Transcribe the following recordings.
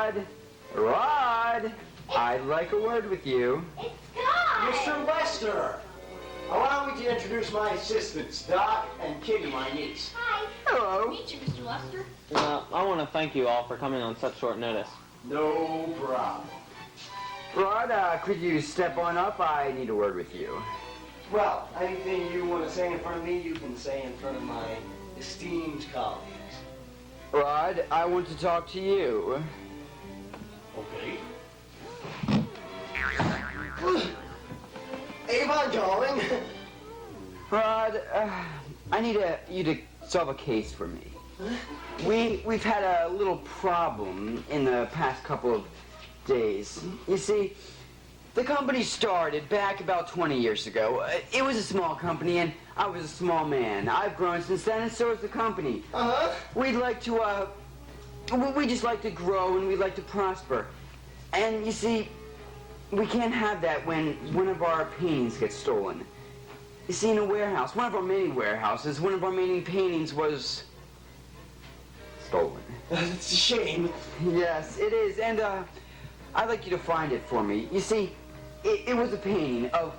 Rod! Rod! I'd like a word with you. It's Guy! Mr. Lester! Allow me to introduce my assistants, Doc and Kitty, my niece. Hi. Hello. Meet you, Mr. Lester. I want to thank you all for coming on such short notice. No problem. Rod, could you step on up? I need a word with you. Well, anything you want to say in front of me, you can say in front of my esteemed colleagues. Rod, I want to talk to you. Okay. Avon, darling. Rod, I need you to solve a case for me. We've had a little problem in the past couple of days. You see, the company started back about 20 years ago. It was a small company, and I was a small man. I've grown since then, and so has the company. We'd like to, we just like to grow, and we'd like to prosper. And you see, we can't have that when one of our paintings gets stolen. You see, in a warehouse, one of our many warehouses, one of our many paintings was stolen. It's a shame. Yes, it is, and I'd like you to find it for me. You see, it was a painting of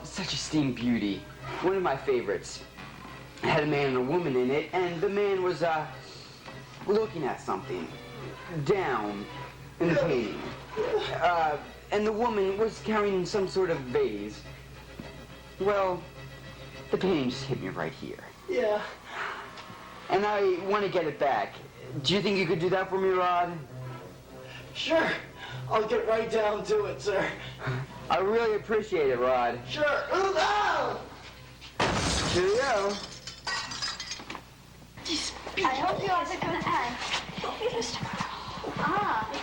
such esteemed beauty, one of my favorites. It had a man and a woman in it, and the man was looking at something down in the painting. And the woman was carrying some sort of vase. Well, the painting just hit me right here. Yeah. And I want to get it back. Do you think you could do that for me, Rod? Sure. I'll get right down to it, sir. I really appreciate it, Rod. Sure. Oh! Cheerio. I hope you had a good time.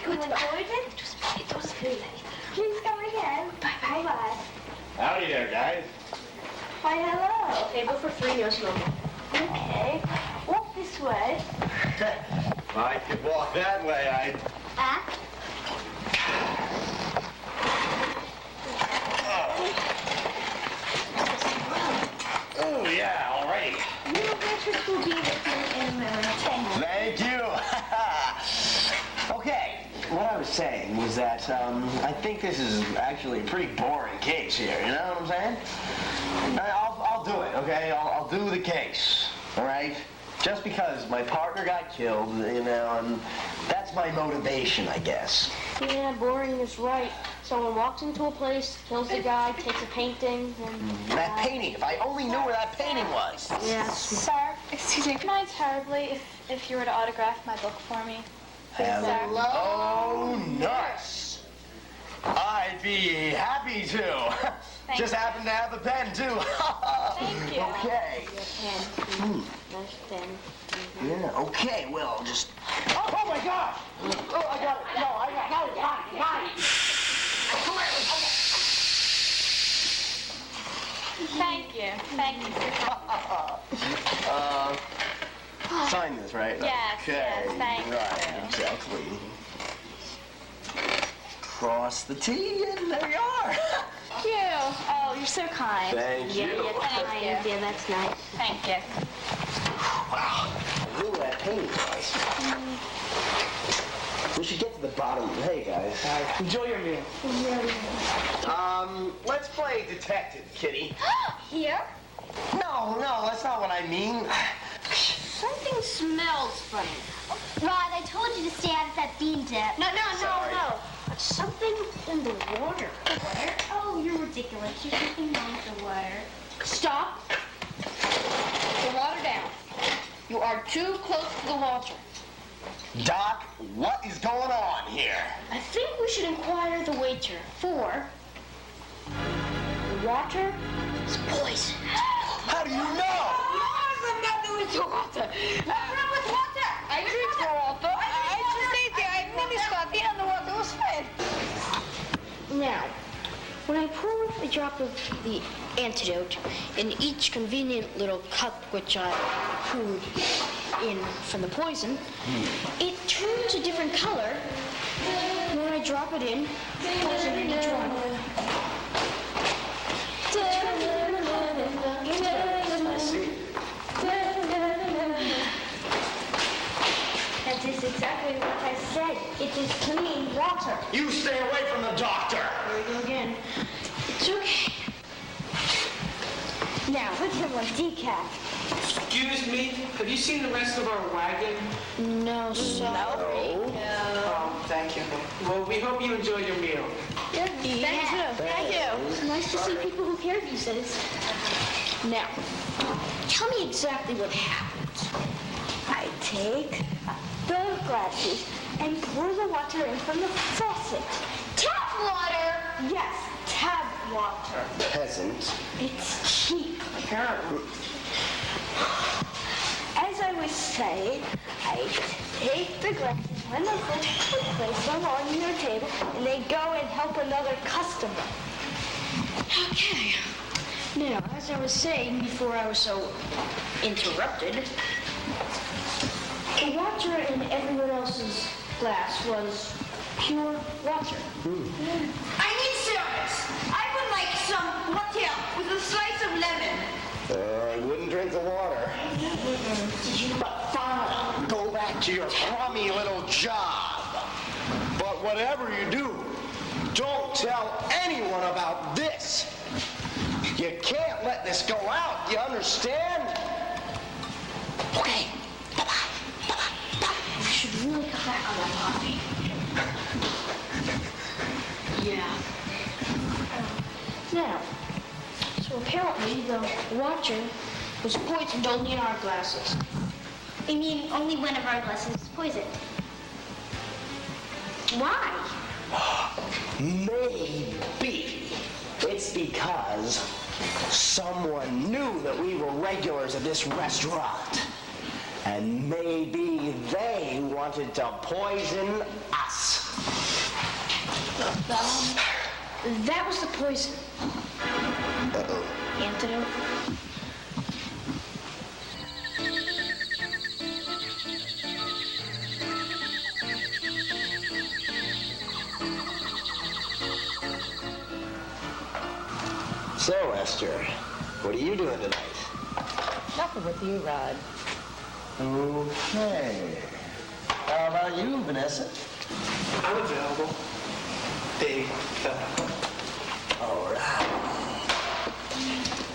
You enjoyed it? It was good. Please come again. Bye-bye. Howdy there, guys. Why, hello. Table for 3, no smoking. Okay. Walk this way. If I could walk that way, I'd... Oh, yeah, all right. You'll get your cookie with you in a minute. Thank you. Okay, what I was saying was that I think this is actually a pretty boring case here, you know what I'm saying? I'll do it, okay? I'll do the case, all right? Just because my partner got killed, you know, and that's my motivation, I guess. Yeah, boring is right. Someone walks into a place, kills the guy, takes a painting, and... That painting, if I only knew where that painting was. Yeah. Sir, excuse me, can I terribly if you were to autograph my book for me? Hello, nurse. I'd be happy to. Just happen to have a pen, too. Thank you. Okay. Nice pen. Yeah, okay, well, just... Oh, my God! Oh, I got it. No, I got it. Come here. Thank you. Thank you. Sign this, right? Yes, Okay. yes, thank you. Right, exactly. Cross the T, and there you are. Thank you. Oh, you're so kind. Thank you. Thank you. Yeah, that's nice. Thank you. Wow, I knew where that painting was. We should get to the bottom. Hey, guys. Enjoy your meal. Let's play detective, Kitty. Here? No, that's not what I mean. Something smells funny. Rod, I told you to stay out of that bean dip. No. Sorry. Something in the water. Water? Oh, you're ridiculous. You're drinking the water. Stop. The water down. You are too close to the water. Doc, what is going on here? I think we should inquire the waiter, for the water is poison. How do you know? Nothing with water. What's wrong with water? I drink the water. I just ate it. I made Scotty and the water was fine. Now, when I pour a drop of the antidote in each convenient little cup which I poured in from the poison, it turns a different color when I drop it in, poison in each one. That is exactly what I said. It is clean water. You stay away from the doctor. Here we go again. It's okay. Now, let's have one decaf. Excuse me, have you seen the rest of our wagon? No, sorry. Oh, thank you. Well, we hope you enjoyed your meal. Thank you. It's nice to see people who care these days. Now, tell me exactly what happens. I take the glasses and pour the water in from the faucet. Tap water? Yes, tap water. Peasant. It's cheap, apparently. As I was saying, I take the glasses when they're full and place them on your table, and they go and help another customer. Okay. Now, as I was saying before I was so interrupted, the water in everyone else's glass was pure water. I need service. I would like some water with a slice of lemon. I wouldn't drink the water. But fine, go back to your crummy little job. But whatever you do, don't tell anyone about this. You can't let this go out, you understand? Okay, bye-bye. We should really cut back on that coffee. Yeah. Now, so apparently the water was poisoned only in our glasses. I mean, only one of our glasses is poisoned. Why? Maybe it's because someone knew that we were regulars at this restaurant. And maybe they wanted to poison us. That was the poison. Antidote. So, Esther, what are you doing tonight? Nothing with you, Rod. Okay. How about you, Vanessa? I'm available. Big fella. All right.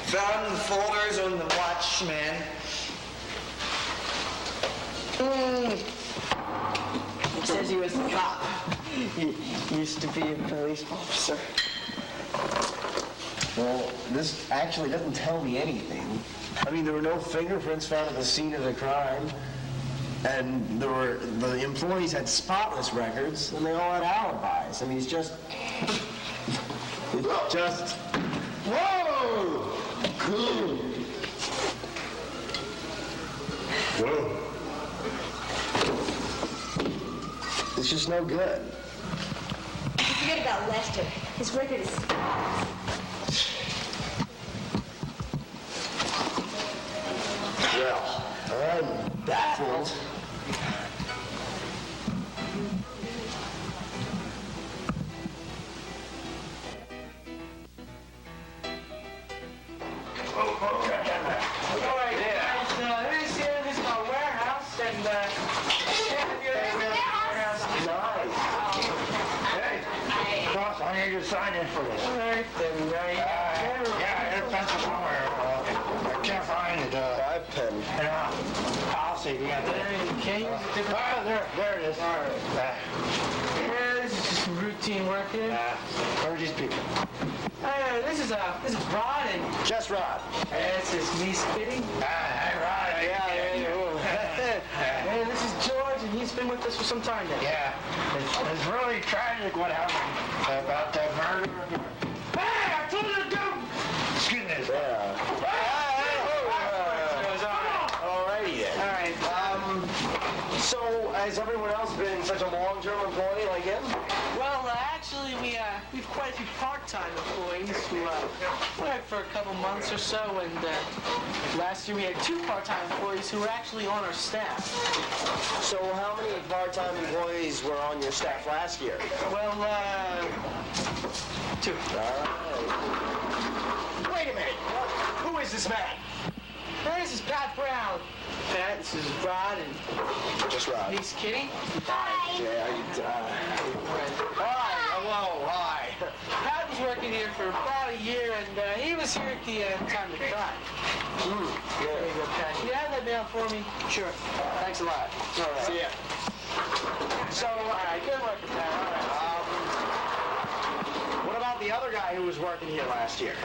Found folders on the watch, man. It says he was a cop. He used to be a police officer. Well, this actually doesn't tell me anything. I mean, there were no fingerprints found at the scene of the crime. And the employees had spotless records, and they all had alibis. I mean, it's just... Whoa! Whoa. It's just no good. Forget about Lester. His record is... Well, I'm baffled. This is my warehouse, and Boss, I need you to sign in for this. Yeah, your pencil somewhere. I can't find it. Five pen. I'll see. You got that? There it is. All right. this is just routine work here. Where are these people? This is Rod, and Just Rod. this is me spitting. Hey, Rod. And this is George, and he's been with us for some time now. Yeah. It's really tragic what happened about that murder. Hey, I told you to do. Excuse me. Yeah. Alrighty then. All right. So, has everyone else been such a long-term employee like him? Well, actually, we have quite a few part-time employees who work for a couple months or so, and last year we had 2 part-time employees who were actually on our staff. So, how many part-time employees were on your staff last year? Well, 2. All right. Wait a minute. Who is this man? Hey, this is Pat Brown. Pat, this is Rod and... Just Rod. He's Kitty. Hi. Yeah, hi. Hello. Hi. Pat was working here for about a year, and he was here at the time of the crime. There you go, Pat. Can you have that mail for me? Sure. Thanks a lot. All right. See ya. So, all right, good work, Pat. All right. What about the other guy who was working here last year?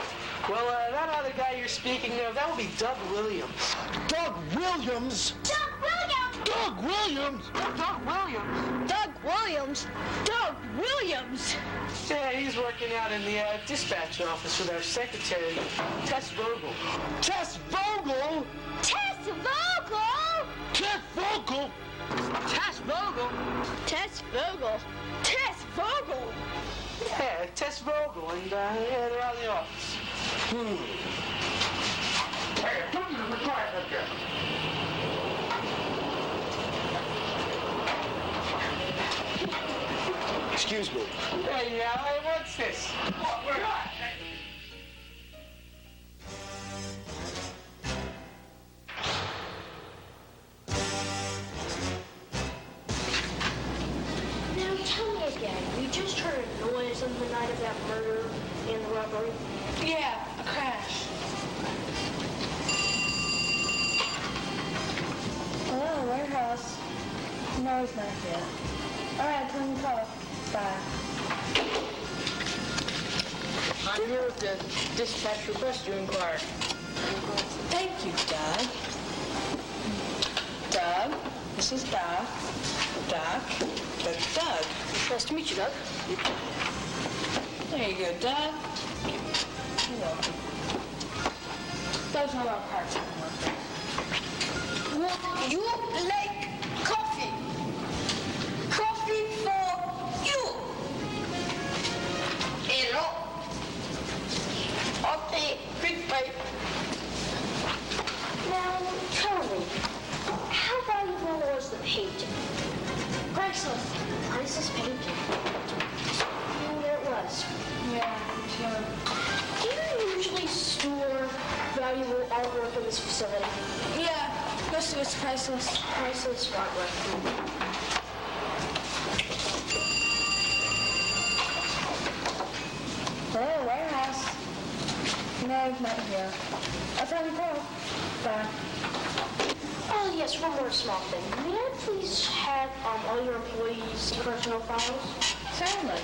Well, that other guy you're speaking of, that would be Doug Williams. Doug Williams? Doug Williams! Doug Williams? Doug Williams? Doug Williams! Doug Williams! Yeah, he's working out in the dispatch office with our secretary, Tess Vogel. Tess Vogel? Tess Vogel! Tess Vogel? Tess Vogel? Tess Vogel! Tess Vogel! Yeah, Tess Vogel, and yeah, they're out in the office. Hey, come to the quiet up here. Excuse me. Hey, hey, what's this? Now tell me again, you just heard a noise on the night of that murder and the robbery? Yeah, a crash. Hello, warehouse. No, he's not here. All right, tell him to call. Bye. I'm here with the dispatch request to inquire. Thank you, Doug. Doug, this is Doc. Doc, that's Doug. Nice to meet you, Doug. There you go, Doug. You're welcome. Doug's not our part-time worker. Would you like coffee? Coffee for you. Hello. Okay, quick break. Now, tell me, how valuable was the painting? Priceless. Priceless painting. And there it was. Yeah, sure. Do you usually store valuable artwork in this facility? Yeah, most of it's priceless. Priceless artwork. Hello, warehouse. No, he's not here. I'll tell him to call. Bye. Oh, yes, one more small thing. May I please have all your employees' personal files? Certainly.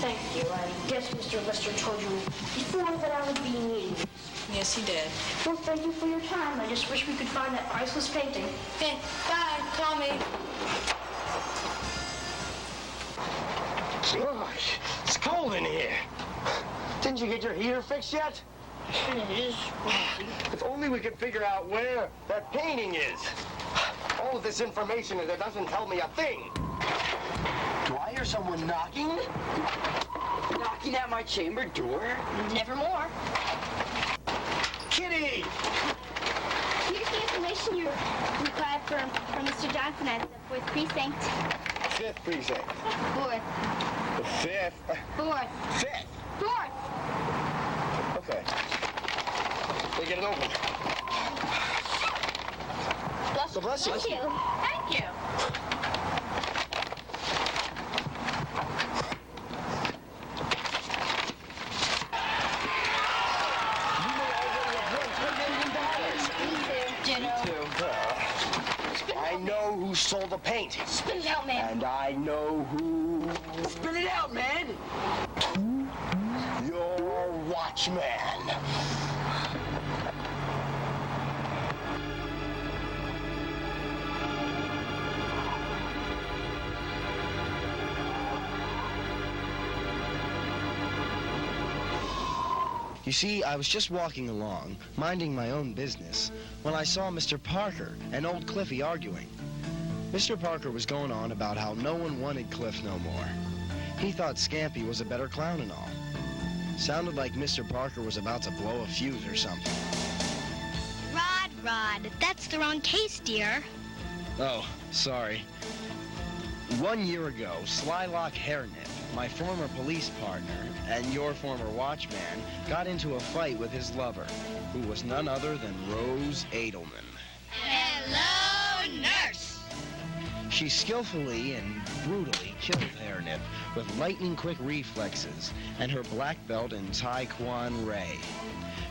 Thank you. I guess Mr. Lister told you before that I would be needing you. Yes, he did. Well, thank you for your time. I just wish we could find that priceless painting. Okay, bye. Call me. Gosh, it's cold in here. Didn't you get your heater fixed yet? It is. If only we could figure out where that painting is. All of this information that doesn't tell me a thing. Do I hear someone knocking? Knocking at my chamber door? Nevermore. Kitty! Here's the information you required from Mr. Johnson at the 4th precinct. 5th precinct. 4th. The 5th. 4th. 5th. 4th. Okay. They get it open. So bless you. Thank you. Thank you. I know who sold the paint. Spit it out, man. And I know who... Spit it out, man! Your watchman. You see, I was just walking along, minding my own business, when I saw Mr. Parker and old Cliffy arguing. Mr. Parker was going on about how no one wanted Cliff no more. He thought Scampy was a better clown and all. Sounded like Mr. Parker was about to blow a fuse or something. Rod, that's the wrong case, dear. Oh, sorry. 1 year ago, Slylock Hairnip, my former police partner and your former watchman got into a fight with his lover, who was none other than Rose Edelman. Hello, nurse. She skillfully and brutally killed Hairnip with lightning-quick reflexes and her black belt in Taekwondo.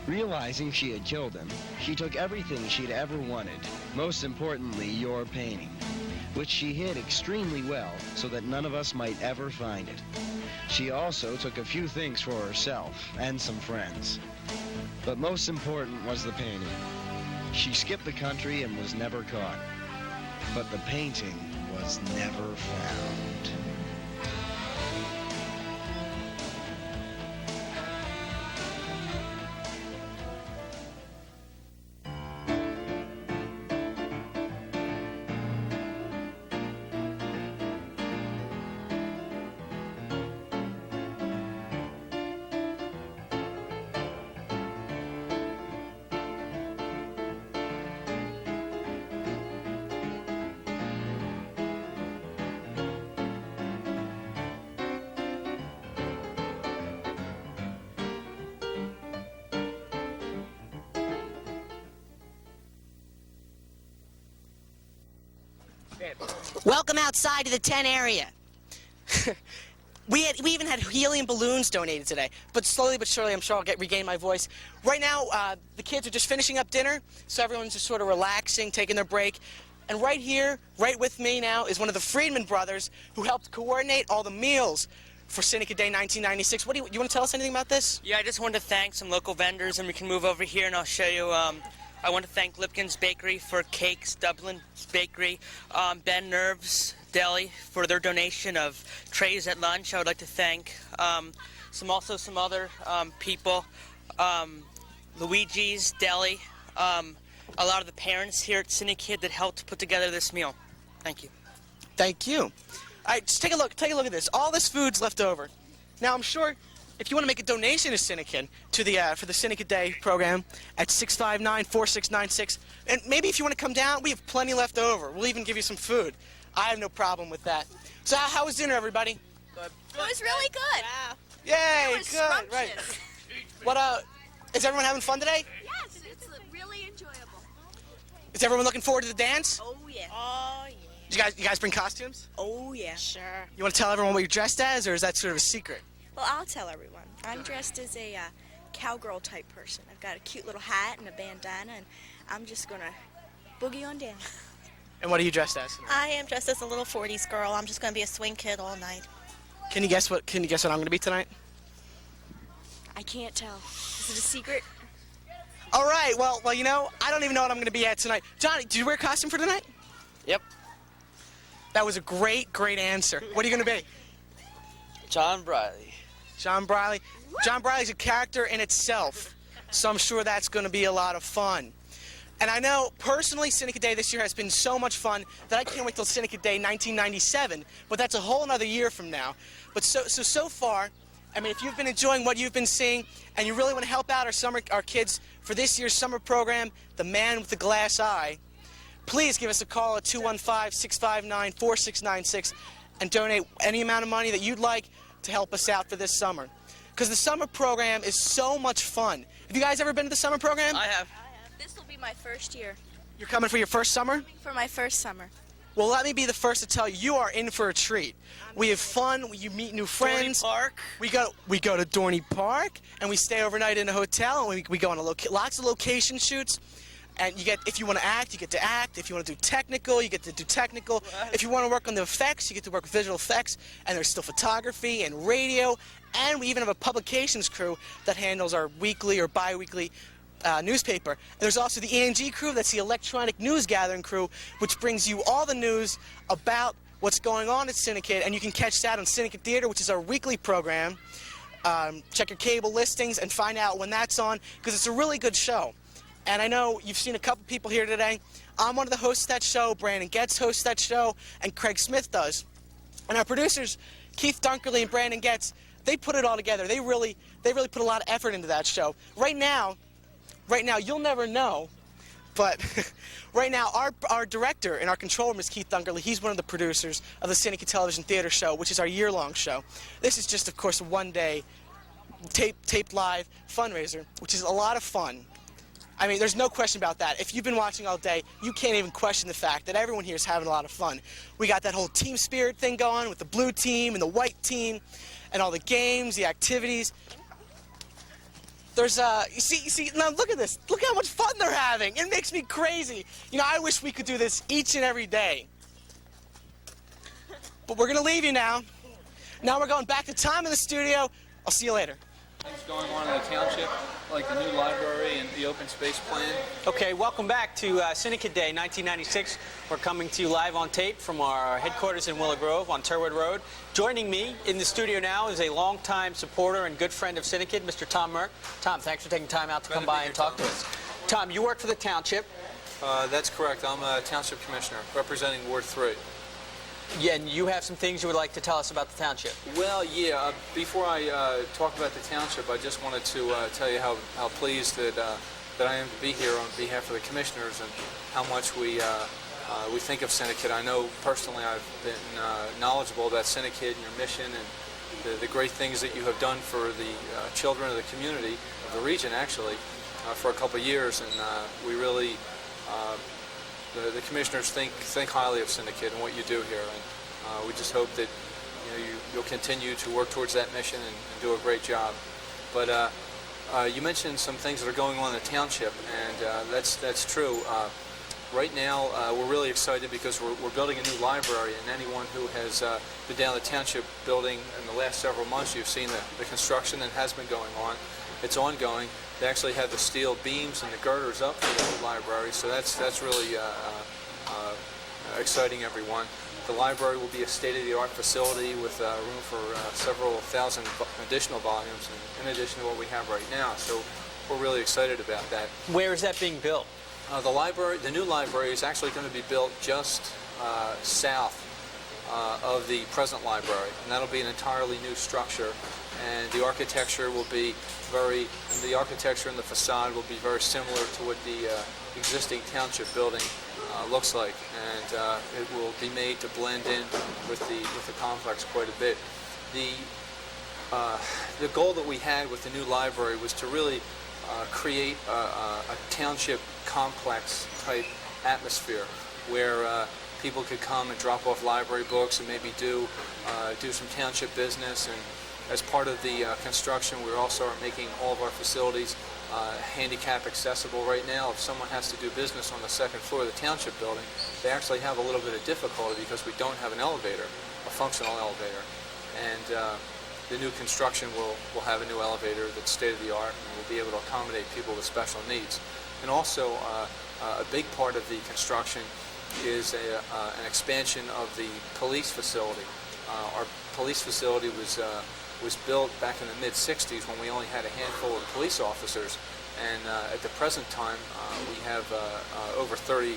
Realizing she had killed him, she took everything she'd ever wanted, most importantly, your painting, which she hid extremely well so that none of us might ever find it. She also took a few things for herself and some friends. But most important was the painting. She skipped the country and was never caught. But the painting was never found. Welcome outside to the 10 area. We even had helium balloons donated today, but slowly but surely I'm sure I'll regain my voice. Right now, the kids are just finishing up dinner, so everyone's just sort of relaxing, taking their break. And right here, right with me now, is one of the Friedman brothers who helped coordinate all the meals for CINEKYD Day 1996. What do you want to tell us anything about this? Yeah, I just wanted to thank some local vendors, and we can move over here and I'll show you. I want to thank Lipkin's Bakery for cakes, Dublin's Bakery, Ben Nerves Deli for their donation of trays at lunch. I would like to thank some other people, Luigi's Deli, a lot of the parents here at CINEKYD that helped put together this meal. Thank you. Thank you. All right, just take a look at this. All this food's left over. Now, I'm sure if you want to make a donation to CINEKYD for the CINEKYD Day program at 659-4696, and maybe if you want to come down, we have plenty left over. We'll even give you some food. I have no problem with that. So how was dinner, everybody? Good. It was really good. Wow. Yay, it was good. scrumptious. Right. What is everyone having fun today? Yes, it's really enjoyable. Is everyone looking forward to the dance? Oh yeah. Oh yeah. You guys bring costumes? Oh yeah. Sure. You want to tell everyone what you're dressed as, or is that sort of a secret? Well, I'll tell everyone. I'm dressed as a cowgirl type person. I've got a cute little hat and a bandana, and I'm just gonna boogie on down. And what are you dressed as? I am dressed as a little 40s girl. I'm just gonna be a swing kid all night. Can you guess what I'm gonna be tonight? I can't tell. Is it a secret? All right. Well, I don't even know what I'm gonna be at tonight. Johnny, did you wear a costume for tonight? Yep. That was a great answer. What are you gonna be? John Briley. John Briley. John Briley's a character in itself, so I'm sure that's going to be a lot of fun. And I know, personally, CINEKYD Day this year has been so much fun that I can't wait till CINEKYD Day 1997, but that's a whole another year from now. But so far, I mean, if you've been enjoying what you've been seeing and you really want to help out our kids for this year's summer program, The Man with the Glass Eye, please give us a call at 215-659-4696 and donate any amount of money that you'd like to help us out for this summer. Because the summer program is so much fun. Have you guys ever been to the summer program? I have. This will be my first year. You're coming for your first summer? For my first summer. Well, let me be the first to tell you, you are in for a treat. We have fun. You meet new friends. Dorney Park. We go to Dorney Park, and we stay overnight in a hotel, and we go on lots of location shoots. And if you want to act, you get to act. If you want to do technical, you get to do technical. If you want to work on the effects, you get to work with visual effects. And there's still photography and radio. And we even have a publications crew that handles our weekly or bi-weekly newspaper. And there's also the ENG crew, that's the electronic news gathering crew, which brings you all the news about what's going on at CINEKYD. And you can catch that on CINEKYD Theater, which is our weekly program. Check your cable listings and find out when that's on, because it's a really good show. And I know you've seen a couple people here today. I'm one of the hosts of that show. Brandon Getz hosts that show, and Craig Smith does. And our producers, Keith Dunkerley and Brandon Getz, they put it all together. They really put a lot of effort into that show. Right now, you'll never know But right now, our director and our controller, Ms. Keith Thungerly, he's one of the producers of the CINEKYD Television Theater Show, which is our year-long show. This is just, of course, a one-day taped live fundraiser, which is a lot of fun. I mean, there's no question about that. If you've been watching all day, you can't even question the fact that everyone here is having a lot of fun. We got that whole team spirit thing going with the blue team and the white team and all the games, the activities. There's you see, now look at this. Look how much fun they're having. It makes me crazy. You know, I wish we could do this each and every day. But we're gonna leave you now. Now we're going back to Tom in the studio. I'll see you later. Things going on in the township, like the new library and the open space plan. Okay, welcome back to CINEKYD Day 1996. We're coming to you live on tape from our headquarters in Willow Grove on Turwood Road. Joining me in the studio now is a longtime supporter and good friend of CINEKYD, Mr. Tom Merck. Tom, thanks for taking time out to come by and talk to us. Tom, you work for the township. That's correct. I'm a township commissioner representing Ward 3. Yeah, and you have some things you would like to tell us about the township. Well, yeah. Before I talk about the township, I just wanted to tell you how pleased that I am to be here on behalf of the commissioners and how much we think of CINEKYD. I know personally I've been knowledgeable about CINEKYD and your mission and the great things that you have done for the children of the community, of the region actually, for a couple of years, and we really. The commissioners think highly of CINEKYD and what you do here, and we just hope that you'll continue to work towards that mission and do a great job. But you mentioned some things that are going on in the township, and that's true. Right now, we're really excited because we're building a new library, and anyone who has been down the township building in the last several months, you've seen the construction that has been going on. It's ongoing. They actually have the steel beams and the girders up for the new library, so that's really exciting everyone. The library will be a state-of-the-art facility with room for several thousand additional volumes in addition to what we have right now, so we're really excited about that. Where is that being built? The new library is actually going to be built just south of the present library, and that'll be an entirely new structure, and the architecture will be the architecture and the facade will be very similar to what the existing township building looks like, and it will be made to blend in with the complex quite a bit. The goal that we had with the new library was to really create a township complex type atmosphere where people could come and drop off library books and maybe do some township business. And as part of the construction, we also are making all of our facilities handicap accessible. Right now, if someone has to do business on the second floor of the township building, they actually have a little bit of difficulty because we don't have an elevator, a functional elevator. And the new construction will have a new elevator that's state-of-the-art and will be able to accommodate people with special needs. And also, a big part of the construction is an expansion of the police facility. Our police facility was built back in the mid-'60s when we only had a handful of police officers, and at the present time we have over 30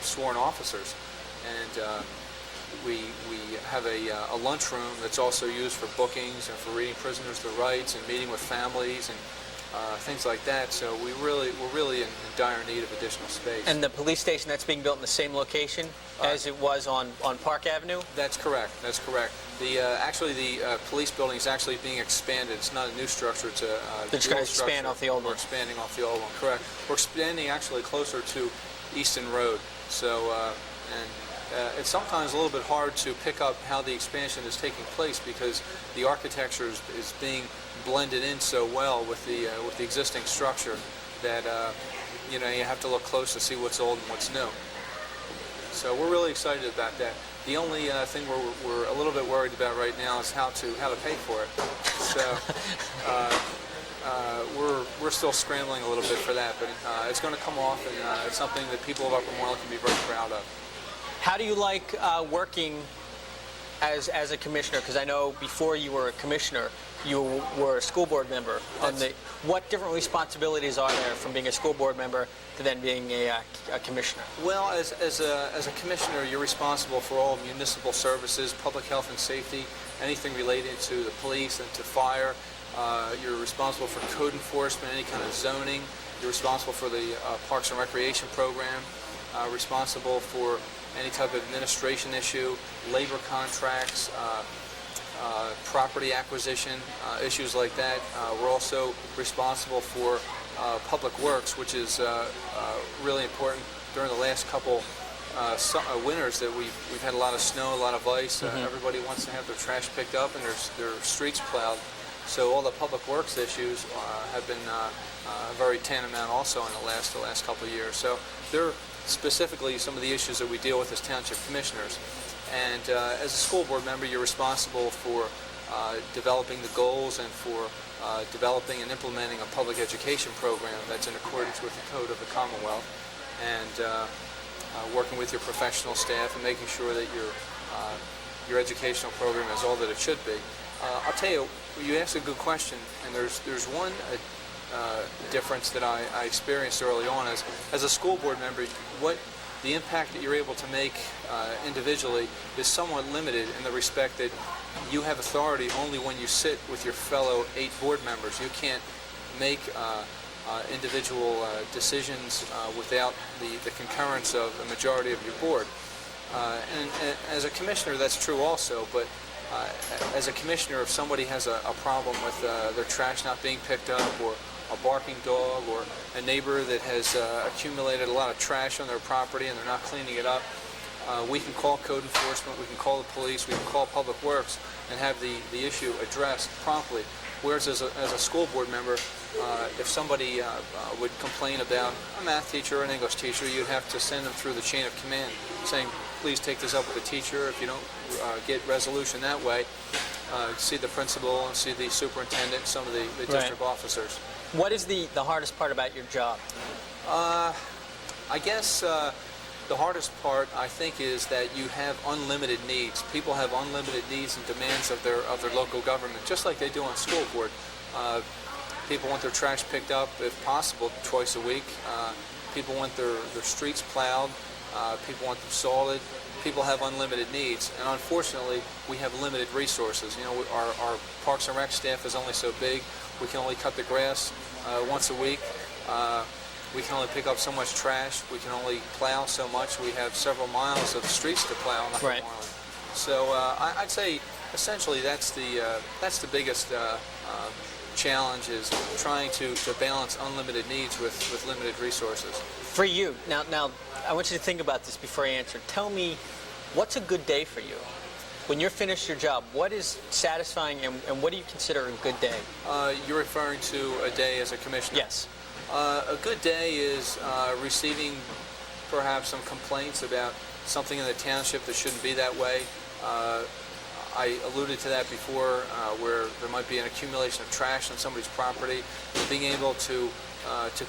sworn officers, and we have a lunchroom that's also used for bookings and for reading prisoners their rights and meeting with families and things like that. So we're really in dire need of additional space. And the police station that's being built in the same location as it was on Park Avenue? That's correct. That's correct. Actually, the police building is actually being expanded. It's not a new structure. It's a They're just going to expand off the old one. We're expanding off the old one. Correct. We're expanding actually closer to Easton Road. So it's sometimes a little bit hard to pick up how the expansion is taking place because the architecture is being blended in so well with the existing structure that you have to look close to see what's old and what's new. So we're really excited about that. The only thing we're a little bit worried about right now is how to pay for it. So we're still scrambling a little bit for that, but it's going to come off, and it's something that people of Upper Moreland can be very proud of. How do you like working as a commissioner? Because I know before you were a commissioner, you were a school board member. What different responsibilities are there from being a school board member to then being a commissioner? Well, as a commissioner, you're responsible for all municipal services, public health and safety, anything related to the police and to fire. You're responsible for code enforcement, any kind of zoning. You're responsible for the Parks and Recreation program, responsible for any type of administration issue, labor contracts, property acquisition, issues like that. We're also responsible for public works, which is really important. During the last couple winters that we've had a lot of snow, a lot of ice. Everybody wants to have their trash picked up and their streets plowed. So all the public works issues have been very tantamount also in the last couple of years. So they're specifically some of the issues that we deal with as township commissioners. And as a school board member, you're responsible for developing the goals and for developing and implementing a public education program that's in accordance with the Code of the Commonwealth, and working with your professional staff and making sure that your educational program is all that it should be. I'll tell you, you asked a good question, and there's one difference that I experienced early on as a school board member. What the impact that you're able to make individually is somewhat limited in the respect that you have authority only when you sit with your fellow 8 board members. You can't make individual decisions without the concurrence of a majority of your board. And as a commissioner, that's true also, but as a commissioner, if somebody has a problem with their trash not being picked up, or a barking dog, or a neighbor that has accumulated a lot of trash on their property and they're not cleaning it up, we can call code enforcement, we can call the police, we can call public works and have the issue addressed promptly. Whereas as a school board member, if somebody would complain about a math teacher or an English teacher, you'd have to send them through the chain of command, saying, please take this up with the teacher. If you don't get resolution that way, see the principal and see the superintendent and some of the district officers. What is the hardest part about your job? I guess the hardest part, I think, is that you have unlimited needs. People have unlimited needs and demands of their local government, just like they do on school board. People want their trash picked up, if possible, twice a week. People want their streets plowed. People want them salted. People have unlimited needs, and unfortunately, we have limited resources. You know, our Parks and Rec staff is only so big. We can only cut the grass once a week. We can only pick up so much trash. We can only plow so much. We have several miles of streets to plow on the Island. So I'd say essentially that's the biggest challenge, is trying to balance unlimited needs with limited resources. For you, now I want you to think about this before I answer. Tell me, what's a good day for you? When you're finished your job, what is satisfying and what do you consider a good day? You're referring to a day as a commissioner? Yes. A good day is receiving perhaps some complaints about something in the township that shouldn't be that way. I alluded to that before, where there might be an accumulation of trash on somebody's property. Being able to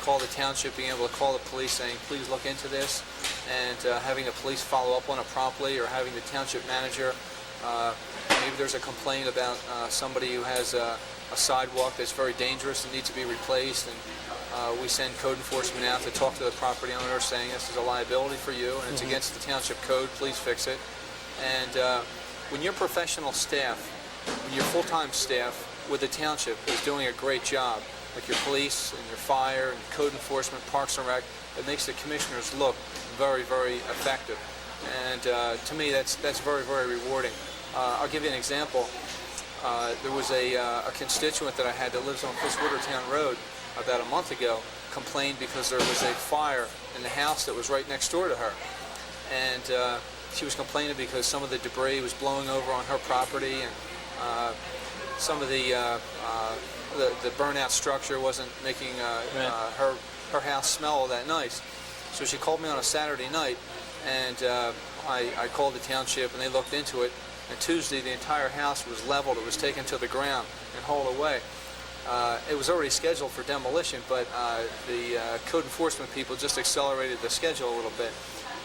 call the township, being able to call the police saying, please look into this, and having the police follow up on it promptly, or having the township manager, maybe there's a complaint about somebody who has a sidewalk that's very dangerous and needs to be replaced, and we send code enforcement out to talk to the property owner saying this is a liability for you and it's against the township code, please fix it. And when your professional staff, when your full-time staff with the township is doing a great job, like your police and your fire and code enforcement, Parks and Rec, it makes the commissioners look very, very effective. And to me, that's very, very rewarding. I'll give you an example. There was a constituent that I had that lives on Fitzwatertown Road about a month ago, complained because there was a fire in the house that was right next door to her. And she was complaining because some of the debris was blowing over on her property, and some of the burnout structure wasn't making her house smell all that nice. So she called me on a Saturday night, and I called the township, and they looked into it. And Tuesday, the entire house was leveled. It was taken to the ground and hauled away. It was already scheduled for demolition, but the code enforcement people just accelerated the schedule a little bit.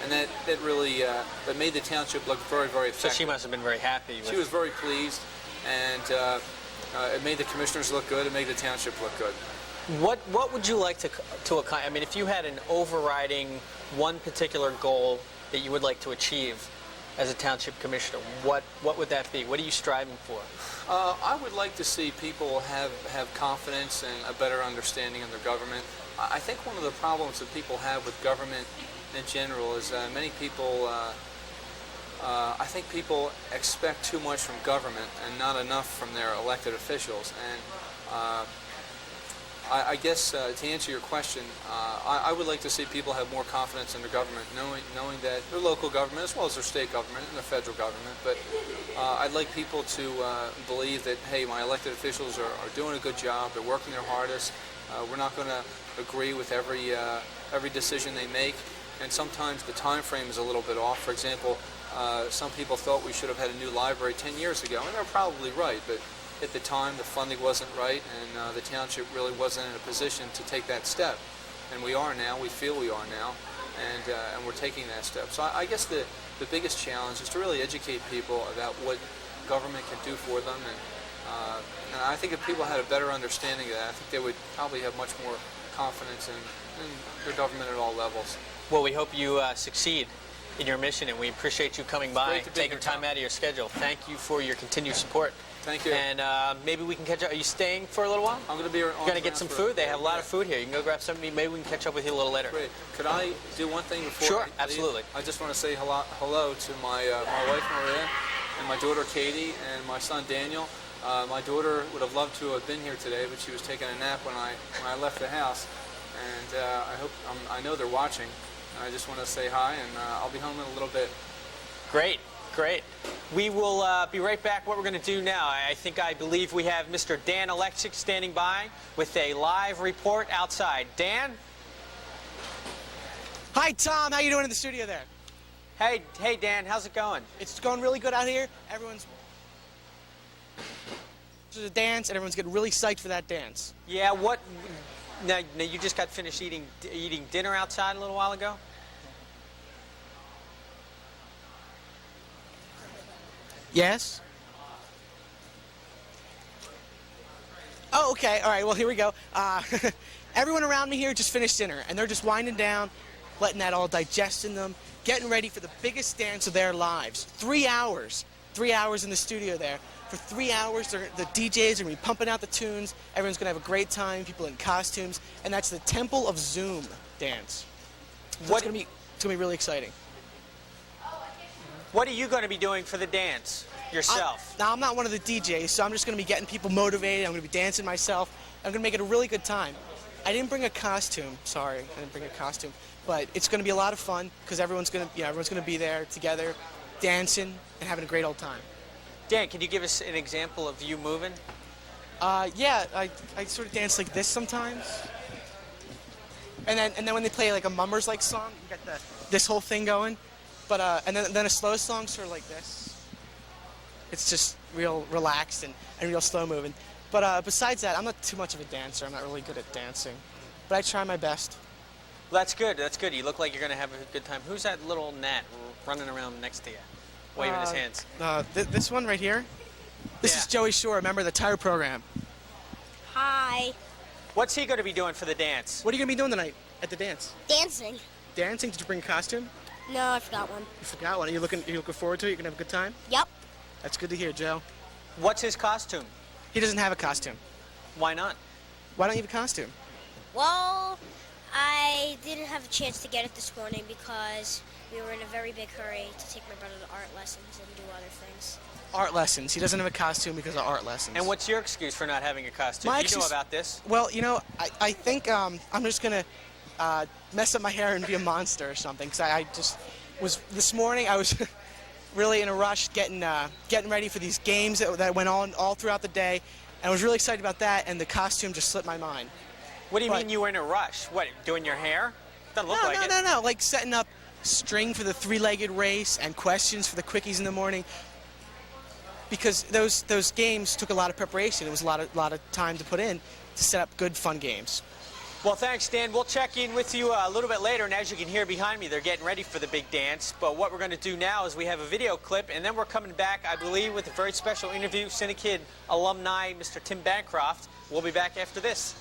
And that really that made the township look very, very effective. So she must have been very happy. She was very pleased, and it made the commissioners look good. It made the township look good. What would you like to accomplish? I mean, if you had an overriding one particular goal that you would like to achieve as a township commissioner, what would that be? What are you striving for? I would like to see people have confidence and a better understanding of their government. I think one of the problems that people have with government in general is many people, I think people expect too much from government and not enough from their elected officials. And I guess to answer your question, I would like to see people have more confidence in their government, knowing that their local government as well as their state government and the federal government. But I'd like people to believe that, hey, my elected officials are doing a good job. They're working their hardest. We're not going to agree with every decision they make. And sometimes the time frame is a little bit off. For example, some people thought we should have had a new library 10 years ago, and they're probably right. But at the time, the funding wasn't right, and the township really wasn't in a position to take that step. And we are now. We feel we are now, and we're taking that step. So I guess the biggest challenge is to really educate people about what government can do for them. And I think if people had a better understanding of that, I think they would probably have much more confidence in their government at all levels. Well, we hope you succeed in your mission, and we appreciate you coming by, taking time out of your schedule. Thank you for your continued support. Thank you. And maybe we can catch up. Are you staying for a little while? I'm going to be You're going to get some food? They have a lot of food here. You can go grab something. Maybe we can catch up with you a little later. Great. Could I do one thing before Sure, I leave? absolutely. I just want to say hello to my wife, Maria, and my daughter, Katie, and my son, Daniel. My daughter would have loved to have been here today, but she was taking a nap when I left the house. And I know they're watching. I just want to say hi, and I'll be home in a little bit. Great, great. We will be right back. What we're going to do now, I believe we have Mr. Dan Alexic standing by with a live report outside. Dan? Hi, Tom. How you doing in the studio there? Hey, Dan. How's it going? It's going really good out here. Everyone's a dance, and everyone's getting really psyched for that dance. Yeah. What? Now you just got finished eating dinner outside a little while ago? Yes? Oh, okay. All right. Well, here we go. Everyone around me here just finished dinner, and they're just winding down, letting that all digest in them, getting ready for the biggest dance of their lives. 3 hours. 3 hours in the studio there. For 3 hours, the DJs are going to be pumping out the tunes. Everyone's going to have a great time, people in costumes. And that's the Temple of Zoom dance. So it's going to be really exciting. What are you going to be doing for the dance yourself? Now, I'm not one of the DJs, so I'm just going to be getting people motivated. I'm going to be dancing myself. I'm going to make it a really good time. I didn't bring a costume. Sorry, I didn't bring a costume. But it's going to be a lot of fun because everyone's going to be there together, dancing and having a great old time. Dan, can you give us an example of you moving? Yeah, I sort of dance like this sometimes. And then when they play like a Mummers like song, you got this whole thing going. But and then a slow song sort of like this. It's just real relaxed and real slow moving. But besides that, I'm not too much of a dancer. I'm not really good at dancing. But I try my best. Well, that's good. That's good. You look like you're going to have a good time. Who's that little gnat running around next to you, waving his hands? This one right here. This is Joey Shore, member of the Tire Program. Hi. What's he going to be doing for the dance? What are you going to be doing tonight at the dance? Dancing. Dancing? Did you bring a costume? No, I forgot one. You forgot one. Are you looking forward to it? You're going to have a good time? Yep. That's good to hear, Joe. What's his costume? He doesn't have a costume. Why not? Why don't you have a costume? Well, I didn't have a chance to get it this morning because we were in a very big hurry to take my brother to art lessons and do other things. Art lessons. He doesn't have a costume because of art lessons. And what's your excuse for not having a costume? You know about this. Well, I think I'm just going to mess up my hair and be a monster or something. Because I just was, this morning, I was really in a rush getting ready for these games that went on all throughout the day. And I was really excited about that, and the costume just slipped my mind. What do you mean you were in a rush? What, doing your hair? Doesn't look like it. No. Like setting up string for the three-legged race and questions for the quickies in the morning. Because those games took a lot of preparation. It was a lot of time to put in to set up good, fun games. Well, thanks, Dan. We'll check in with you a little bit later, and as you can hear behind me, they're getting ready for the big dance. But what we're going to do now is we have a video clip, and then we're coming back, I believe, with a very special interview. CINEKYD alumni, Mr. Tim Bancroft. We'll be back after this.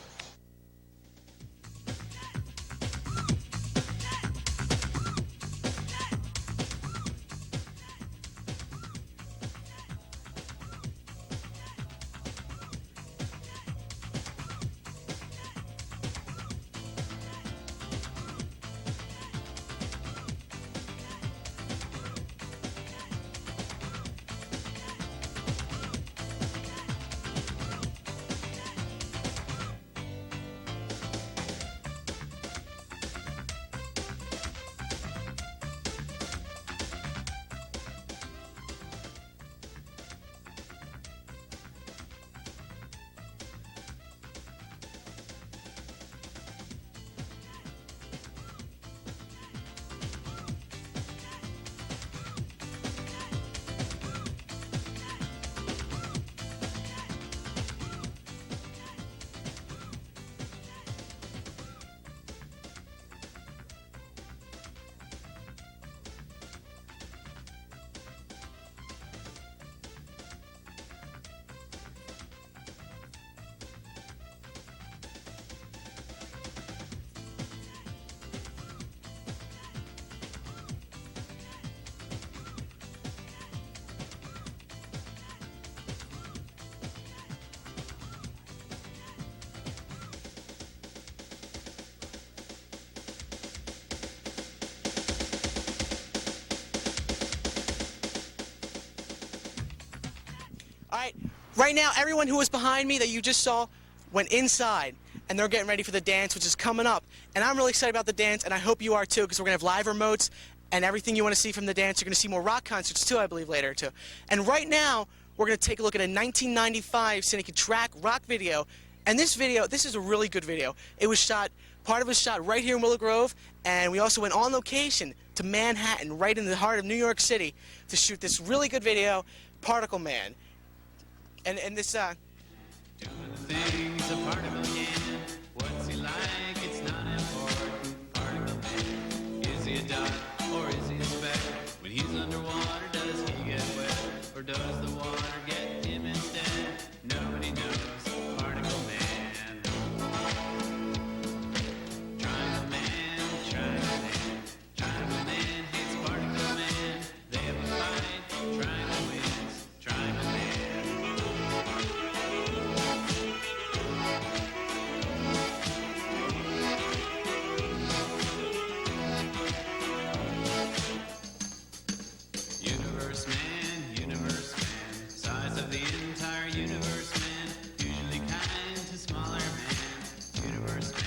All right, right now, everyone who was behind me that you just saw went inside, and they're getting ready for the dance, which is coming up. And I'm really excited about the dance, and I hope you are too, because we're going to have live remotes and everything you want to see from the dance. You're going to see more rock concerts too, I believe, later too. And right now, we're going to take a look at a 1995 CINEKYD track rock video. And this video, this is a really good video. It was shot, part of it was shot right here in Willow Grove, and we also went on location to Manhattan, right in the heart of New York City, to shoot this really good video, Particle Man. And this, Things a particle can. What's he like? It's not important. Particle man. Is he a dot or is he a speck? When he's underwater, does he get wet? Or does the water get him instead? Nobody knows. Particle man. Triangle man, triangle man. Triangle man hates particle man. They have a fight. Triangle wins. Triangle man. Universe man, size of the entire universe man, usually kind to smaller man, universe man,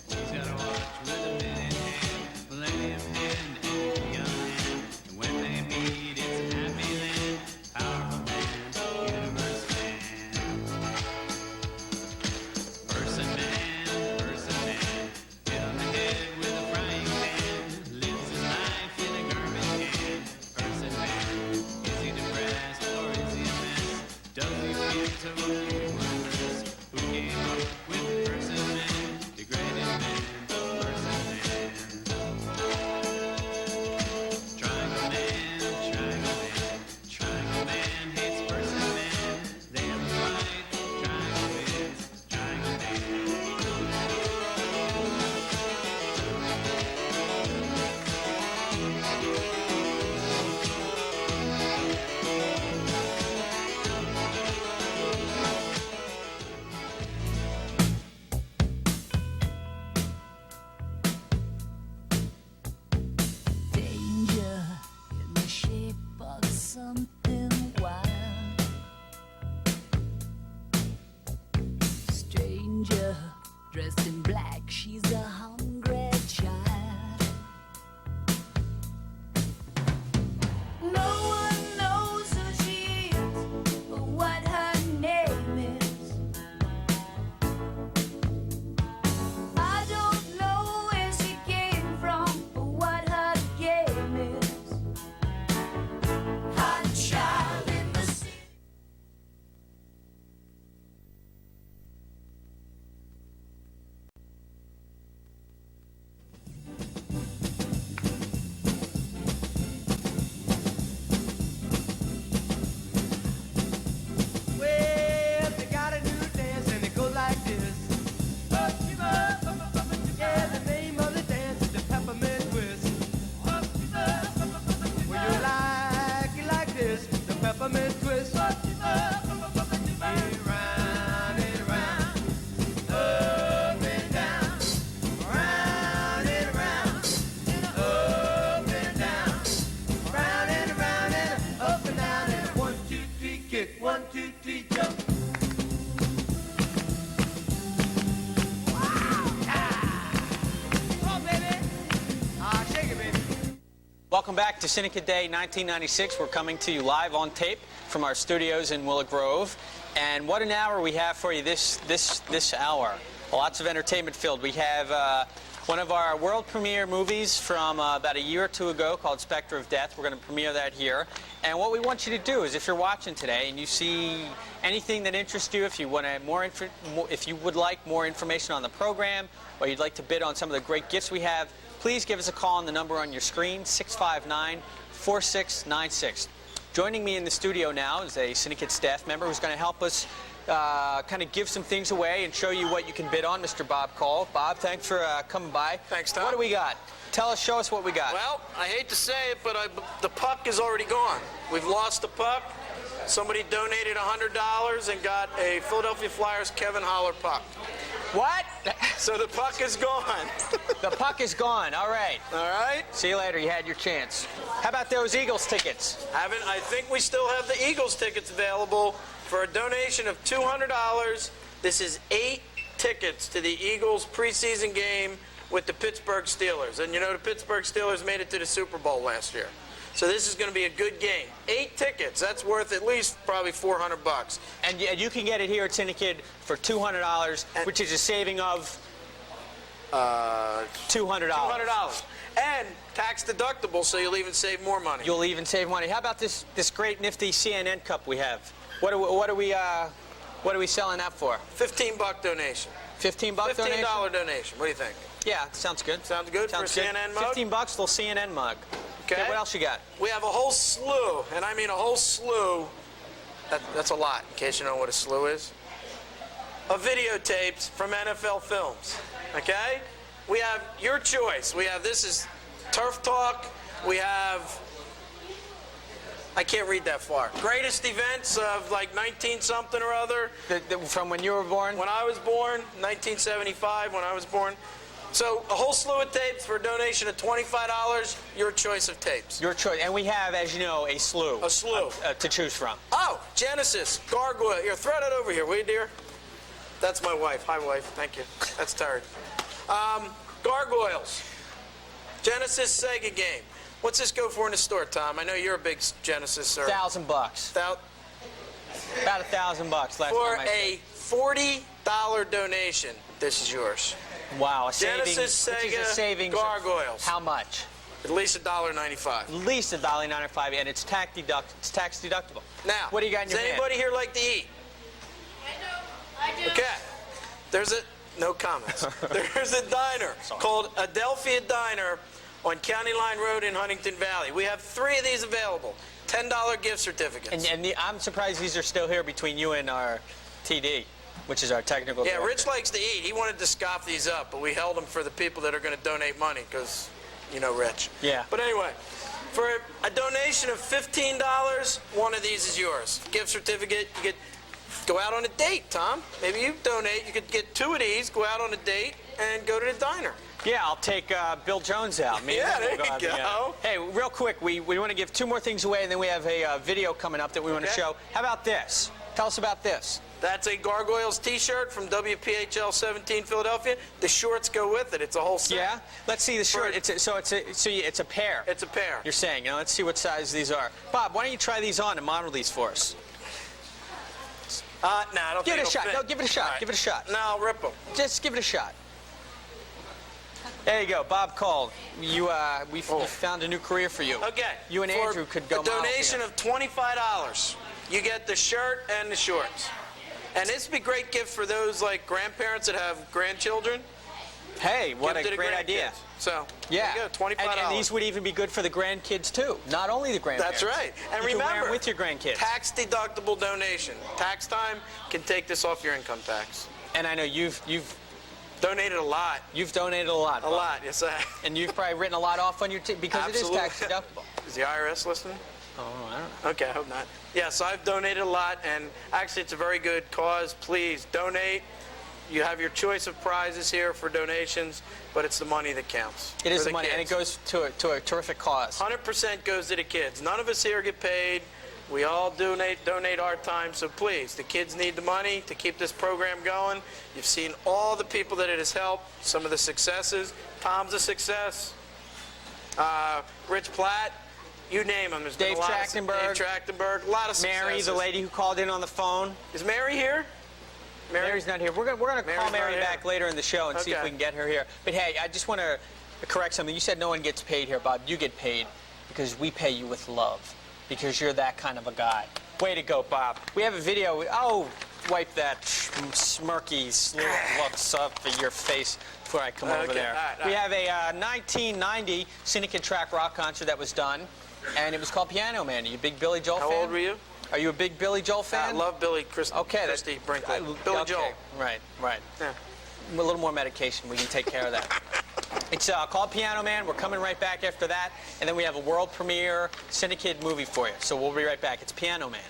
he's got a watch with a minute hand, millennium hand and a young hand, and when they meet it's a happy land, powerful man, universe man. Person man, hit on the head with a frying pan, lives his life in a garbage can, person man. Is he depressed or is he a mess? Does he feel so universe? Who came up with person man? Degraded man, person man. Triangle man, triangle man. Triangle man hates person man. They have a fight. Triangle wins. Triangle man. Danger in the shape of something wild. Stranger dressed in black, she's a hungry child. No one knows who she is or what her name is. I don't know where she came from or what her game is. Hot child in the sea. Well, they got a new dance and it goes like this. Yeah, the name of the dance is the peppermint twist. Well, you like it like this, the peppermint twist. Yeah, round and round, up and down, round and round, up and down, round and up and down, and 1, 2, 3, kick, 1, 2, 3, jump. Welcome back to CINEKYD Day 1996. We're coming to you live on tape from our studios in Willow Grove. And what an hour we have for you this hour. Lots of entertainment filled. We have one of our world premiere movies from about a year or two ago called Spectre of Death. We're going to premiere that here. And what we want you to do is if you're watching today and you see anything that interests you, if you want if you would like more information on the program or you'd like to bid on some of the great gifts we have, please give us a call on the number on your screen, 659-4696. Joining me in the studio now is a CINEKYD staff member who's going to help us kind of give some things away and show you what you can bid on, Mr. Bob Cole. Bob, thanks for coming by. Thanks, Tom. What do we got? Show us what we got. Well, I hate to say it, but the puck is already gone. We've lost the puck. Somebody donated $100 and got a Philadelphia Flyers Kevin Holler puck. What? So the puck is gone. The puck is gone. All right. All right. See you later. You had your chance. How about those Eagles tickets? I think we still have the Eagles tickets available for a donation of $200. This is 8 tickets to the Eagles preseason game with the Pittsburgh Steelers. And you know the Pittsburgh Steelers made it to the Super Bowl last year. So this is going to be a good game. 8 tickets. That's worth at least probably $400. And you can get it here at CINEKYD for $200, which is a saving of $200. $200. And tax deductible, so you'll even save more money. You'll even save money. How about this great nifty CNN cup we have? What are we selling that for? $15 donation. $15 donation? $15 donation. What do you think? Yeah, sounds good. Sounds good for a CNN mug? $15, little CNN mug. Okay. What else you got? We have a whole slew, and I mean a whole slew. That's a lot, in case you know what a slew is. Of videotapes from NFL films. Okay? We have your choice. This is Turf Talk. We have, I can't read that far. Greatest events of like 19-something or other. From when you were born? When I was born, 1975, when I was born. So a whole slew of tapes for a donation of $25. Your choice of tapes. Your choice. And we have, as you know, a slew. A slew. To choose from. Oh, Genesis, Gargoyle. Here, throw that over here, will you, dear? That's my wife. Hi, wife. Thank you. That's Terry. Gargoyles. Genesis Sega game. What's this go for in the store, Tom? I know you're a big Genesis, sir. $1,000. About $1,000 last time For I a $40 donation, this is yours. Wow, Genesis Sega Gargoyles. How much? At least $1.95. At least $1.95, and it's tax deductible. Now, what do you got in your does anybody here like to eat? I do. Okay. No comments. There's a diner called Adelphia Diner on County Line Road in Huntington Valley. We have 3 of these available. $10 gift certificates. And I'm surprised these are still here between you and our TD, which is our technical director. Rich likes to eat. He wanted to scoff these up, but we held them for the people that are going to donate money because, you know, Rich. Yeah. But anyway, for a donation of $15, one of these is yours. Gift certificate. You get go out on a date, Tom. Maybe you donate. You could get 2 of these, go out on a date, and go to the diner. Yeah, I'll take Bill Jones out. There you go. Hey, real quick, we want to give 2 more things away, and then we have a video coming up that we want to show. How about this? Tell us about this. That's a Gargoyles T-shirt from WPHL 17 Philadelphia. The shorts go with it. It's a whole set. Yeah? Let's see the shirt. It's a pair. It's a pair. You're saying. Let's see what size these are. Bob, why don't you try these on and model these for us? No, I don't give think it a shot. fit. No, give it a shot. Right. Give it a shot. No, I'll rip them. Just give it a shot. There you go. Bob called. We found a new career for you. Okay. You and Andrew could go. A donation of $25. You get the shirt and the shorts. And this would be a great gift for those like grandparents that have grandchildren. Hey, what a great idea. So, yeah. There you go, $25. And these would even be good for the grandkids, too. Not only the grandparents. That's right. And you remember, can wear them with your grandkids. Tax-deductible donation. Tax time can take this off your income tax. And I know you've donated a lot. You've donated a lot. A lot, yes I have. And you've probably written a lot off on your because Absolutely. it is tax-deductible. Is the IRS listening? Oh, I don't know. Okay, I hope not. Yeah, so I've donated a lot, and actually it's a very good cause. Please donate. You have your choice of prizes here for donations, but it's the money that counts. It is the the money, kids. and it goes to a terrific cause. 100% goes to the kids. None of us here get paid. We all donate our time, so please, the kids need the money to keep this program going. You've seen all the people that it has helped, some of the successes. Tom's a success. Rich Platt. You name them. There's Dave Trachtenberg. Dave Trachtenberg. A lot of successes. Mary, the lady who called in on the phone. Is Mary here? Mary's not here. We're gonna call Mary back here. later in the show and see if we can get her here. But hey, I just want to correct something. You said no one gets paid here, Bob. You get paid because we pay you with love because you're that kind of a guy. Way to go, Bob. We have a video. Oh, wipe that smirky looks off of your face before I come over there. All right. We have a 1990 CINEKYD track rock concert that was done, and it was called Piano Man. Are you a big Billy Joel fan? How old were you? Are you a big Billy Joel fan? I love Billy Christie Brinkley. Billy Joel. Right. Yeah. A little more medication. We can take care of that. It's called Piano Man. We're coming right back after that. And then we have a world premiere CINEKYD movie for you. So we'll be right back. It's Piano Man.